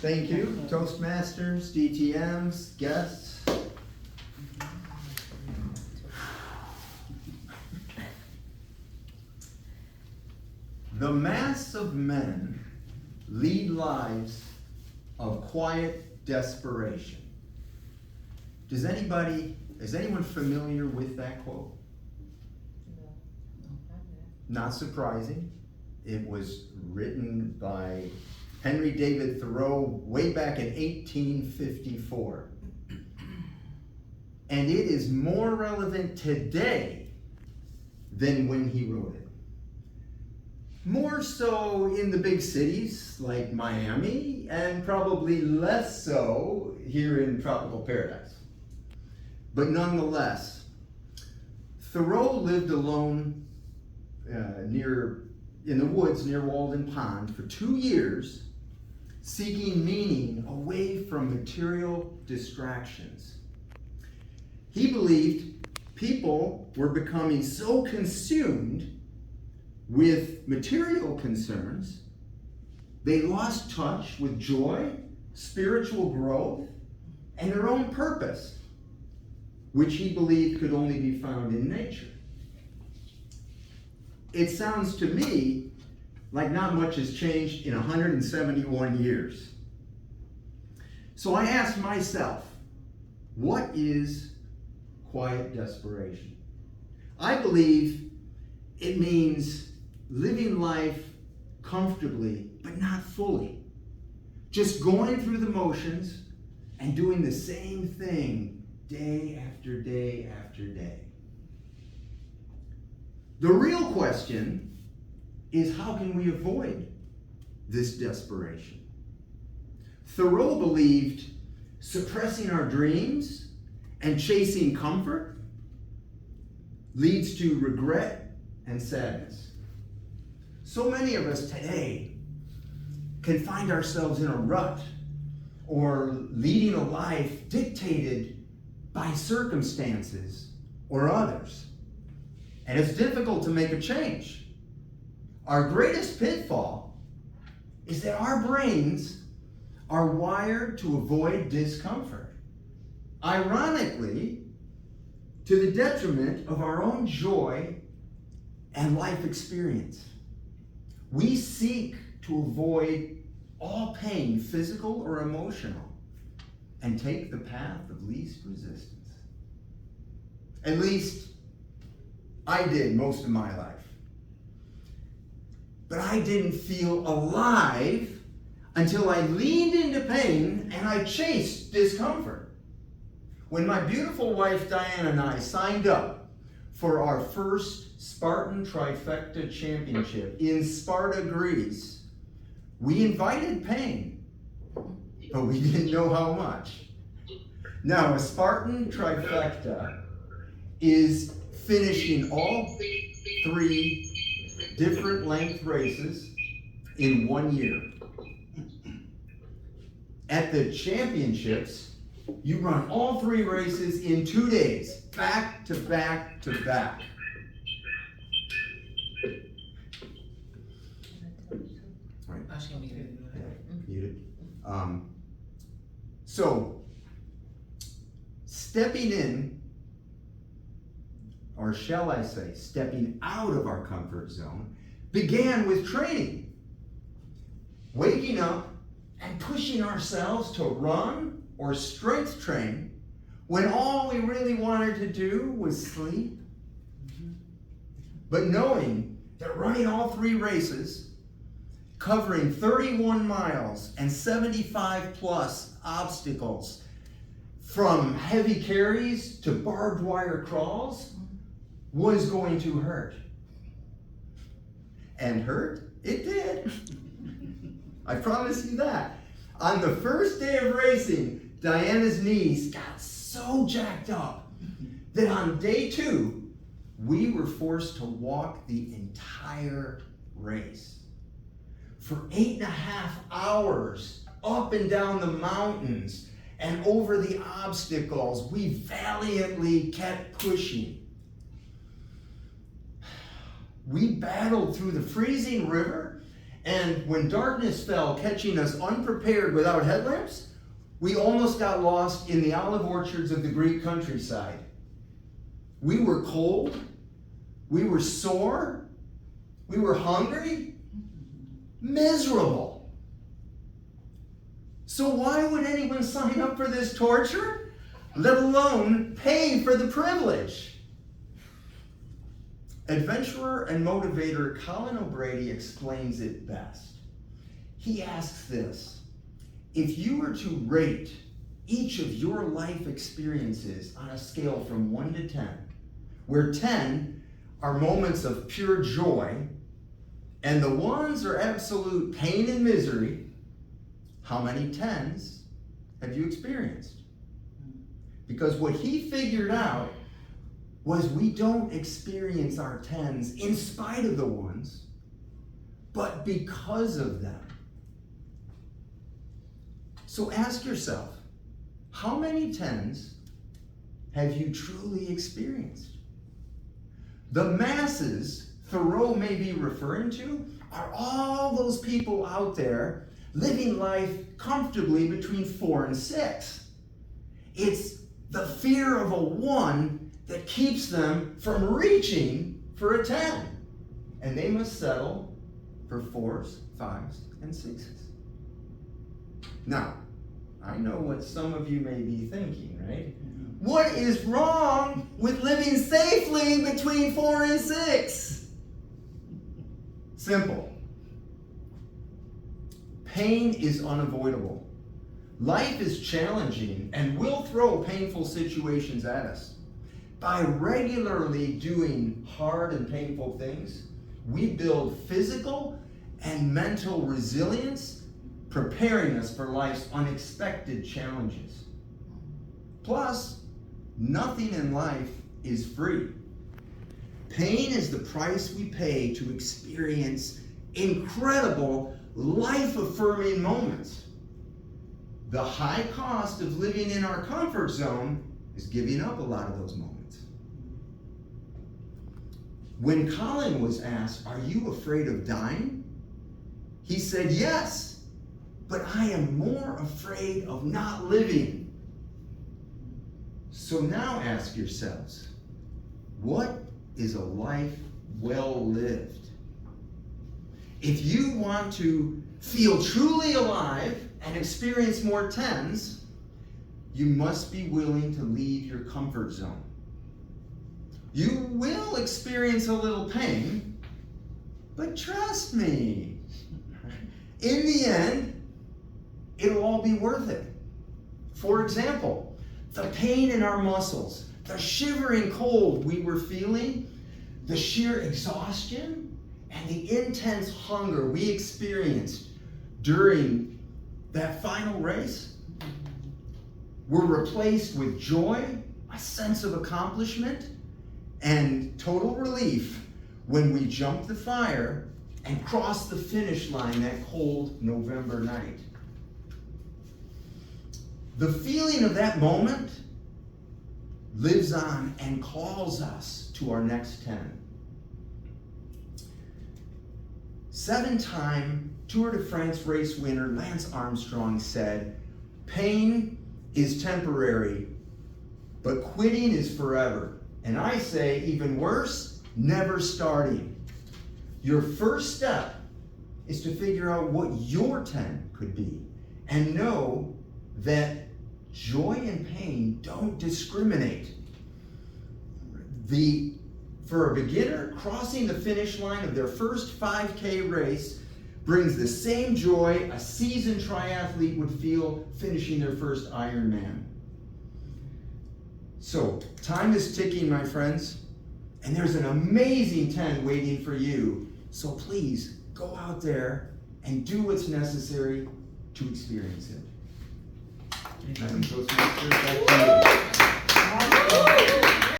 Thank you, Toastmasters, DTMs, guests. The mass of men lead lives of quiet desperation. Is anyone familiar with that quote? Not surprising. It was written by Henry David Thoreau way back in 1854. And it is more relevant today than when he wrote it. More so in the big cities like Miami, and probably less so here in tropical paradise. But nonetheless, Thoreau lived alone in the woods near Walden Pond for 2 years, seeking meaning away from material distractions. He believed people were becoming so consumed with material concerns, they lost touch with joy, spiritual growth, and their own purpose, which he believed could only be found in nature. It sounds to me like not much has changed in 171 years. So I asked myself, what is quiet desperation? I believe it means living life comfortably, but not fully. Just going through the motions and doing the same thing day after day after day. The real question is, how can we avoid this desperation? Thoreau believed suppressing our dreams and chasing comfort leads to regret and sadness. So many of us today can find ourselves in a rut or leading a life dictated by circumstances or others. And it's difficult to make a change. Our greatest pitfall is that our brains are wired to avoid discomfort. Ironically, to the detriment of our own joy and life experience. We seek to avoid all pain, physical or emotional, and take the path of least resistance. At least I did most of my life. But I didn't feel alive until I leaned into pain and I chased discomfort. When my beautiful wife Diane and I signed up for our first Spartan Trifecta Championship in Sparta, Greece, we invited pain, but we didn't know how much. Now, a Spartan Trifecta is finishing all 3 different length races in 1 year. At the championships, you run all 3 races in 2 days, back to back to back. So, stepping in, or shall I say, stepping out of our comfort zone, began with training. Waking up and pushing ourselves to run or strength train when all we really wanted to do was sleep. But knowing that running all 3 races, covering 31 miles and 75 plus obstacles, from heavy carries to barbed wire crawls, was going to hurt. And hurt it did. I promise you that. On the first day of racing, Diana's knees got so jacked up that on day 2, we were forced to walk the entire race. For 8.5 hours, up and down the mountains and over the obstacles, we valiantly kept pushing. We battled through the freezing river And when darkness fell, catching us unprepared without headlamps, we almost got lost in the olive orchards of the Greek countryside. We were cold, we were sore, we were hungry, miserable. So why would anyone sign up for this torture, let alone pay for the privilege? Adventurer and motivator Colin O'Brady explains it best. He asks this: if you were to rate each of your life experiences on a scale from 1 to 10, where 10 are moments of pure joy and the 1s are absolute pain and misery, how many 10s have you experienced? Because what he figured out was we don't experience our 10s in spite of the 1s, but because of them. So ask yourself, how many 10s have you truly experienced? The masses Thoreau may be referring to are all those people out there living life comfortably between 4 and 6. It's the fear of a 1 that keeps them from reaching for a 10. And they must settle for 4s, 5s, and 6s. Now, I know what some of you may be thinking, right? What is wrong with living safely between 4 and 6? Simple. Pain is unavoidable. Life is challenging and will throw painful situations at us. By regularly doing hard and painful things, we build physical and mental resilience, preparing us for life's unexpected challenges. Plus, nothing in life is free. Pain is the price we pay to experience incredible, life-affirming moments. The high cost of living in our comfort zone is giving up a lot of those moments. When Colin was asked, "Are you afraid of dying?" he said, "Yes, but I am more afraid of not living." So now ask yourselves, what is a life well lived? If you want to feel truly alive and experience more 10s, you must be willing to leave your comfort zone. You will experience a little pain, but trust me, in the end, it'll all be worth it. For example, the pain in our muscles, the shivering cold we were feeling, the sheer exhaustion, and the intense hunger we experienced during that final race were replaced with joy, a sense of accomplishment, and total relief when we jumped the fire and crossed the finish line that cold November night. The feeling of that moment lives on and calls us to our next 10. 7-time Tour de France race winner Lance Armstrong said, "Pain is temporary, but quitting is forever." And I say, even worse, never starting. Your first step is to figure out what your 10 could be and know that joy and pain don't discriminate. For a beginner, crossing the finish line of their first 5K race brings the same joy a seasoned triathlete would feel finishing their first Ironman. So, time is ticking, my friends, and there's an amazing 10 waiting for you. So please, go out there and do what's necessary to experience it. Toastmasters, back to you.